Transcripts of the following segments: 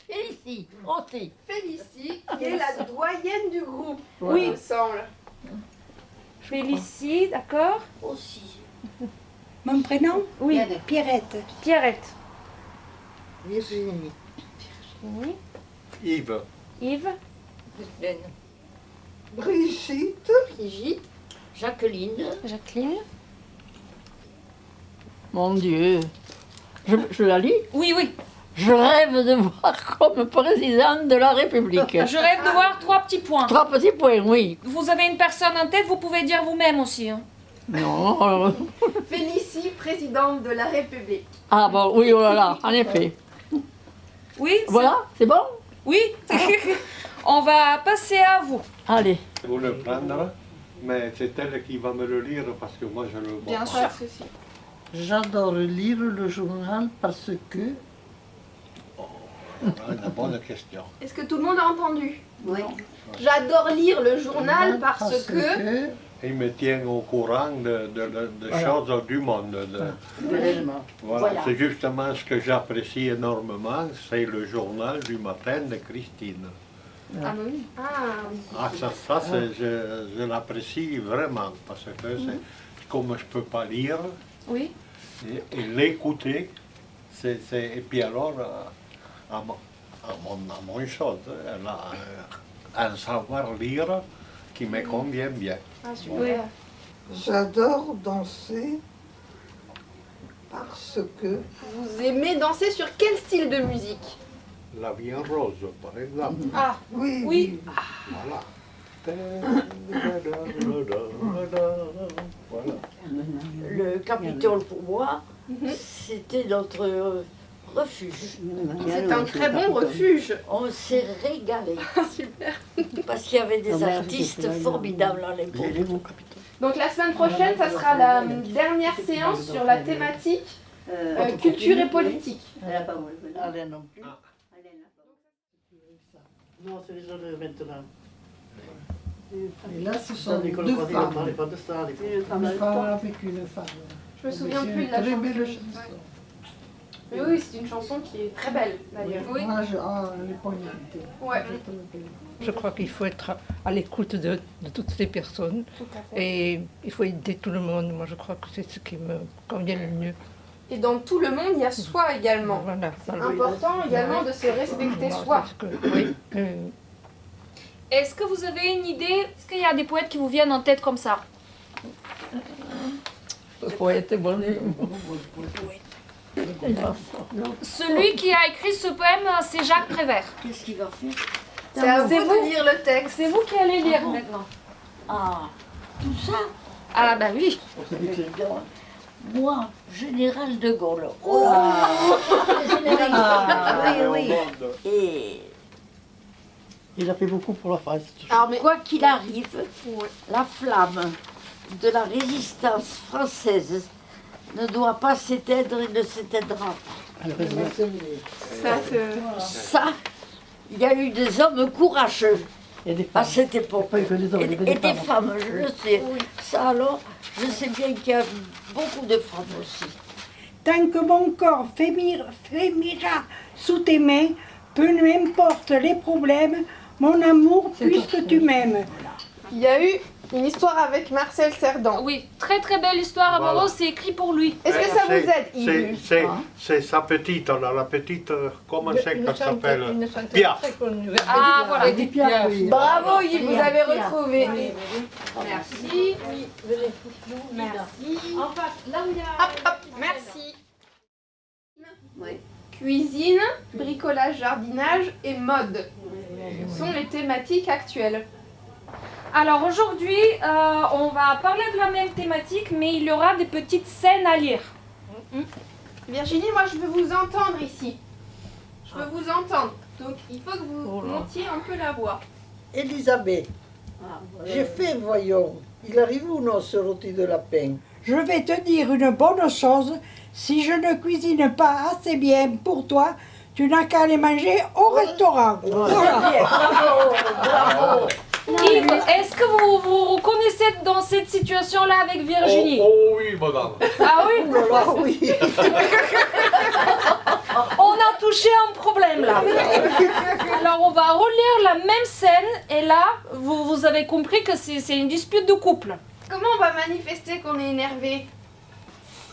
Félicie, aussi. Félicie, qui est la doyenne du groupe, Oui. il me semble. Félicie, d'accord. Aussi. Mon prénom? Oui. Pierrette. Pierrette. Virginie. Oui. Yves. Yves. Brigitte. Brigitte. Jacqueline. Jacqueline. Mon Dieu. Je la lis. Oui, oui. Je rêve de voir comme présidente de la République. Je rêve de voir 3 petits points. 3 petits points, oui. Vous avez une personne en tête, vous pouvez dire vous-même aussi. Hein. Non. Félicie, présidente de la République. Ah bon, oui, oh là là, en effet. Oui. Voilà, c'est bon? Oui. On va passer à vous. Allez. Vous le prendre, mais c'est elle qui va me le lire parce que moi je le vois Bien pas. sûr, ceci. J'adore lire le journal parce que Voilà une bonne question. Est-ce que tout le monde a entendu? Oui. J'adore lire le journal parce que... Il me tient au courant de choses du monde. Voilà. Voilà. C'est justement ce que j'apprécie énormément, c'est le journal du matin de Christine. Ah oui. Ah, Je l'apprécie vraiment parce que c'est comme je ne peux pas lire Oui. et l'écouter, et puis alors à mon chose, elle a un savoir lire qui me convient bien. ah super. J'adore danser parce que Vous aimez danser sur quel style de musique? La vie en rose, par exemple. Ah, oui, Oui. Voilà. Voilà. Le Capitole, pour moi, c'était notre refuge. c'est un très bon refuge. On s'est régalé Super. parce qu'il y avait des artistes formidables à l'époque. Donc la semaine prochaine, ça sera la dernière séance sur la thématique culture et politique. Alain non plus. Non, c'est les autres maintenant. et là ce sont Ça, deux Nicolas Croisier, on femmes. parlait pas de ça. Une femme avec une femme. Je me souviens C'est plus une de la très chanson. belle Ouais. chanson. Mais oui, c'est une chanson qui est très belle d'ailleurs. Oui. Moi, elle est poignante. Ouais. Je te le dis. Je crois qu'il faut être à l'écoute de toutes les personnes Tout à fait. et il faut aider tout le monde. Moi, je crois que c'est ce qui me convient le mieux. Et dans tout le monde, il y a soi également. Voilà. C'est important également de se respecter soi. Parce que, oui, Est-ce que vous avez une idée? Est-ce qu'il y a des poètes qui vous viennent en tête comme ça? Le poète est bon. Celui qui a écrit ce poème, c'est Jacques Prévert. Qu'est-ce qu'il va faire? C'est à vous C'est vous. de lire le texte. C'est vous qui allez lire maintenant. Ah, tout ça? Ah bah oui. Moi, général de Gaulle. Oh là! Général de Gaulle. Oui, oui. Et Il a fait beaucoup pour la France. Alors, mais quoi qu'il arrive, la flamme de la résistance française ne doit pas s'éteindre et ne s'éteindra pas. ça se... Ça, il y a eu des hommes courageux Et des à femmes. cette époque. Pas que des hommes, Et, il y avait et des femmes, je le sais. Ça alors, je sais bien qu'il y a beaucoup de femmes aussi. Tant que mon corps frémira sous tes mains, peu m'importe les problèmes, mon amour, puisque tu m'aimes. Il y a eu une histoire avec Marcel Cerdan. Oui, très très belle histoire amoureuse, Voilà. c'est écrit pour lui. Est-ce que ça vous aide, Yves? C'est sa petite, on a la petite, comment c'est qu'elle s'appelle? Piaf. Ah voilà. Edith Piaf, oui. Bravo Yves, vous avez retrouvé. Merci. Merci. Hop, hop, merci. Cuisine, bricolage, jardinage et mode sont les thématiques actuelles. Alors aujourd'hui, on va parler de la même thématique, mais il y aura des petites scènes à lire. Virginie, moi je veux vous entendre ici. Je veux vous entendre. Donc il faut que vous montiez un peu la voix. Elisabeth, j'ai fait, voyons. Il arrive ou non ce rôti de lapin? Je vais te dire une bonne chose, si je ne cuisine pas assez bien pour toi, tu n'as qu'à aller manger au restaurant. Voilà. Yves, est-ce que vous vous reconnaissez dans cette situation-là avec Virginie? Oui, madame. Ah oui? Ah oui. On a touché un problème là. Alors on va relire la même scène et là, vous avez compris que c'est une dispute de couple. Comment on va manifester qu'on est énervé?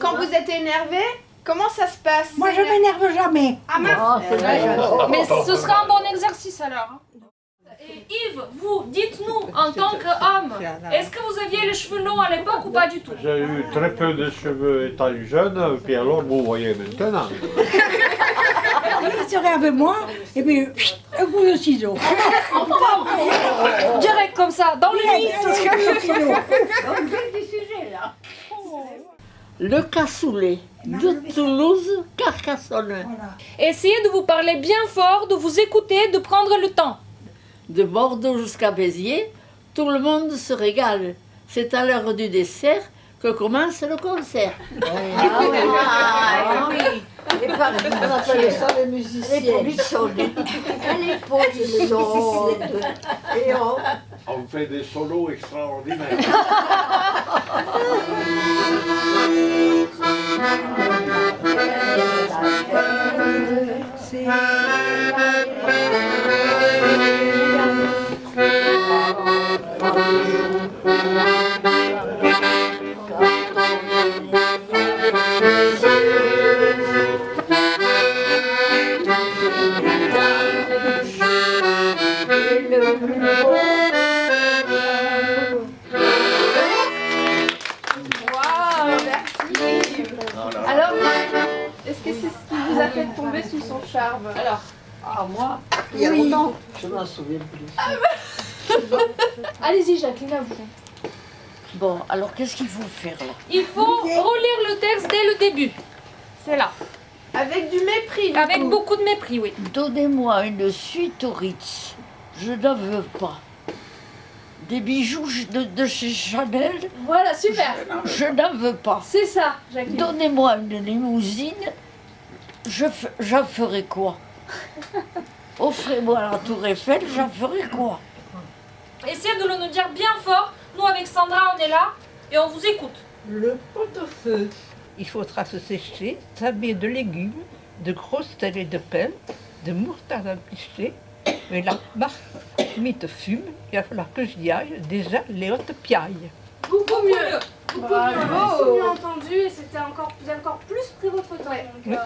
Quand vous êtes énervé, comment ça se passe? Moi, je m'énerve jamais. Ah mince. Oh, c'est vrai, Mais ce sera un bon exercice alors. Et Yves, vous, dites-nous, en tant qu'homme, est-ce que vous aviez les cheveux longs à l'époque ou pas du tout? J'ai eu très peu de cheveux étant jeune, puis alors vous voyez maintenant. Il serait avec moi, et puis un coup de ciseau. Direct comme ça, dans le lit. Le cassoulet de Toulouse, Carcassonne. Essayez de vous parler bien fort, de vous écouter, de prendre le temps. De Bordeaux jusqu'à Béziers, tout le monde se régale. C'est à l'heure du dessert que commence le concert. Ah oui. Et par On appelle ça les elle est musiciens. polissonne. Elle est polissonne. Et On fait des solos extraordinaires. Alors, est-ce que c'est ce qui vous a fait tomber sous son charme? Alors, Ah, moi, Il y a longtemps, je m'en souviens plus. Allez-y Jacqueline, à vous. bon, alors qu'est-ce qu'il faut faire là? Il faut relire le texte dès le début. C'est là. avec du mépris. du Avec coup. beaucoup de mépris, oui. Donnez-moi une suite au Ritz. Je n'en veux pas. Des bijoux de chez Chanel. Voilà, super. Je n'en veux pas. C'est ça, Jacqueline. Donnez-moi une limousine. J'en ferai quoi? Offrez-moi la tour Eiffel, j'en ferai quoi? Essayez de le nous dire bien fort. Nous, avec Sandra, on est là et on vous écoute. Le pot-au-feu. Il faudra se sécher, s'habiller de légumes, de grosses têtes de pain, de moutarde à picher. Mais la marmite fume, il va falloir que j'y aille. Déjà, les hautes piailles. Beaucoup mieux. Bravo. Bien entendu, et c'était encore, vous avez encore plus pris votre temps. Oui.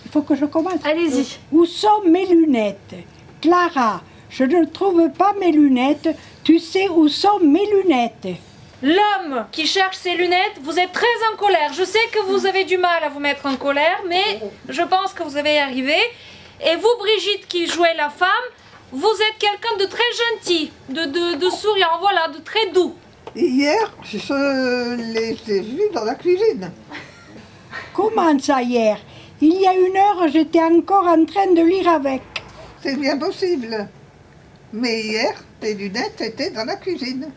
Il faut que je commence. Allez-y. Où sont mes lunettes? Clara, je ne trouve pas mes lunettes. Tu sais où sont mes lunettes? L'homme qui cherche ses lunettes, vous êtes très en colère. Je sais que vous avez du mal à vous mettre en colère, mais je pense que vous allez y arriver. Et vous, Brigitte, qui jouez la femme, vous êtes quelqu'un de très gentil, de souriant, voilà, de très doux. Hier, je les ai vus dans la cuisine. Comment ça hier? Il y a 1 heure, j'étais encore en train de lire avec. C'est bien possible. Mais hier, tes lunettes étaient dans la cuisine.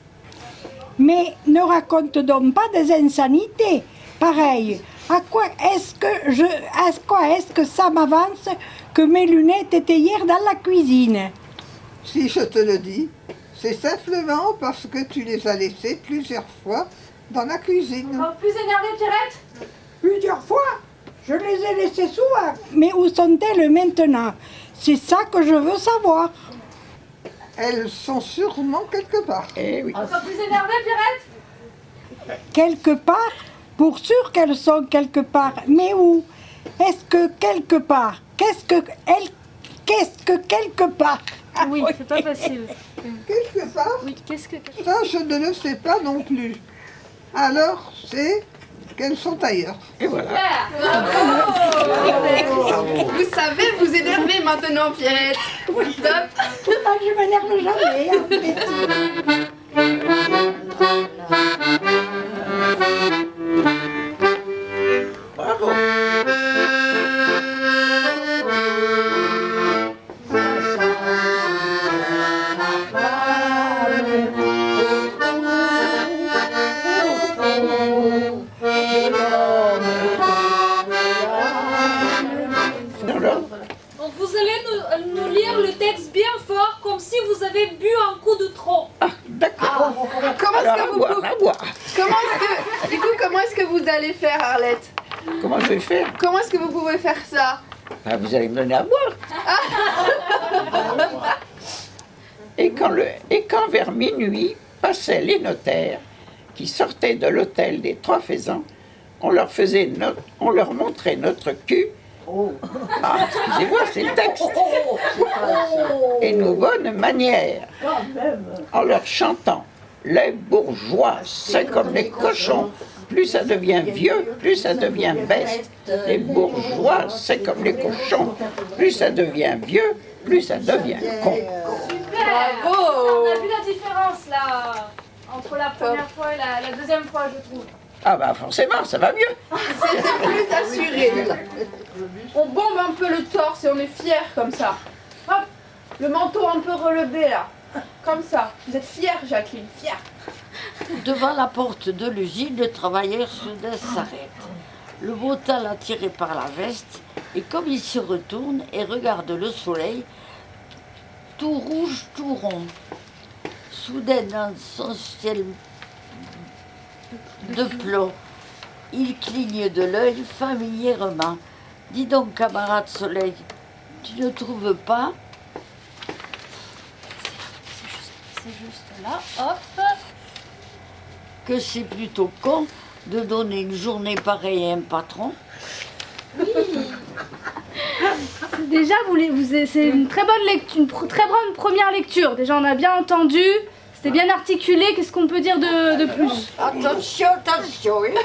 Mais ne raconte donc pas des insanités. Pareil, à quoi est-ce que ça m'avance que mes lunettes étaient hier dans la cuisine? Si je te le dis, c'est simplement parce que tu les as laissées plusieurs fois dans la cuisine. Plus énervée, Pierrette? Plusieurs fois? Je les ai laissées souvent. Mais où sont-elles maintenant? C'est ça que je veux savoir. Elles sont sûrement quelque part. Eh oui. Encore plus énervée, Pierrette? Quelque part? Pour sûr qu'elles sont quelque part. Mais où? Est-ce que quelque part? Qu'est-ce que quelque part? Oui, c'est pas facile. Quelque part, Oui, qu'est-ce que... ça je ne le sais pas non plus. Alors c'est qu'elles sont ailleurs. Super. Vous savez vous énerver maintenant, Pierrette. Top. Pourtant, je m'énerve jamais. Hein. Bravo. Donc vous allez nous lire le texte bien fort, comme si vous avez bu un coup de trop. D'accord. Comment est-ce que vous À boire. comment est-ce que vous allez faire, Arlette? Comment je vais faire? Comment est-ce que vous pouvez faire ça? Ben, vous allez me donner à boire. Et quand vers minuit passaient les notaires qui sortaient de l'hôtel des Trois Faisans, on leur montrait notre cul. Ah, excusez-moi, c'est le texte. Et nos bonnes manières, en leur chantant « Les bourgeois, c'est comme les cochons, plus ça devient vieux, plus ça devient bête. Les bourgeois, c'est comme les cochons, plus ça devient vieux, plus ça devient con. » Bravo! On a vu la différence là entre la première fois et la deuxième fois, je trouve. Ah bah forcément, ça va mieux. C'était plus assuré. On bombe un peu le torse et on est fiers comme ça. Hop, le manteau un peu relevé là. Comme ça. Vous êtes fiers, Jacqueline, fiers. Devant la porte de l'usine, le travailleur soudain s'arrête. Le botal attiré par la veste, et comme il se retourne et regarde le soleil, tout rouge, tout rond. Soudain, dans son ciel de plomb, il cligne de l'œil familièrement. Dis donc, camarade Soleil, tu ne trouves pas? C'est juste là, hop. Que c'est plutôt con de donner une journée pareille à un patron? Déjà, c'est une très bonne lecture, très bonne première lecture. Déjà, on a bien entendu, c'était bien articulé. Qu'est-ce qu'on peut dire de plus? Attention, attention, hein.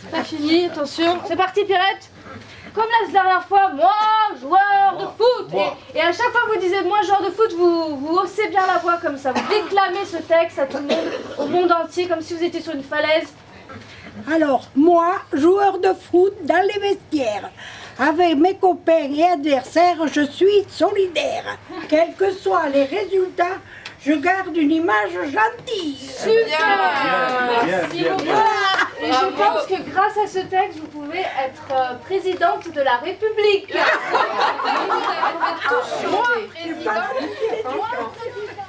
C'est pas fini, attention. C'est parti, Pierrette. Comme la dernière fois, moi, joueur de foot. Et à chaque fois que vous disiez moi, joueur de foot, vous haussez bien la voix comme ça. Vous déclamez ce texte à tout le monde, au monde entier, comme si vous étiez sur une falaise. Alors, moi, joueur de foot dans les vestiaires, avec mes copains et adversaires, je suis solidaire. Quels que soient les résultats, je garde une image gentille. Super! Merci bien, beaucoup. bien. Et je pense que grâce à ce texte, vous pouvez être présidente de la République.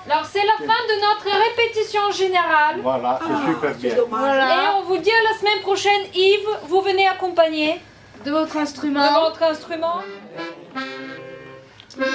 Alors c'est la fin de notre répétition générale. Voilà, c'est super bien. Et on vous dit à la semaine prochaine, Yves, vous venez accompagner De votre de instrument. votre instrument. Le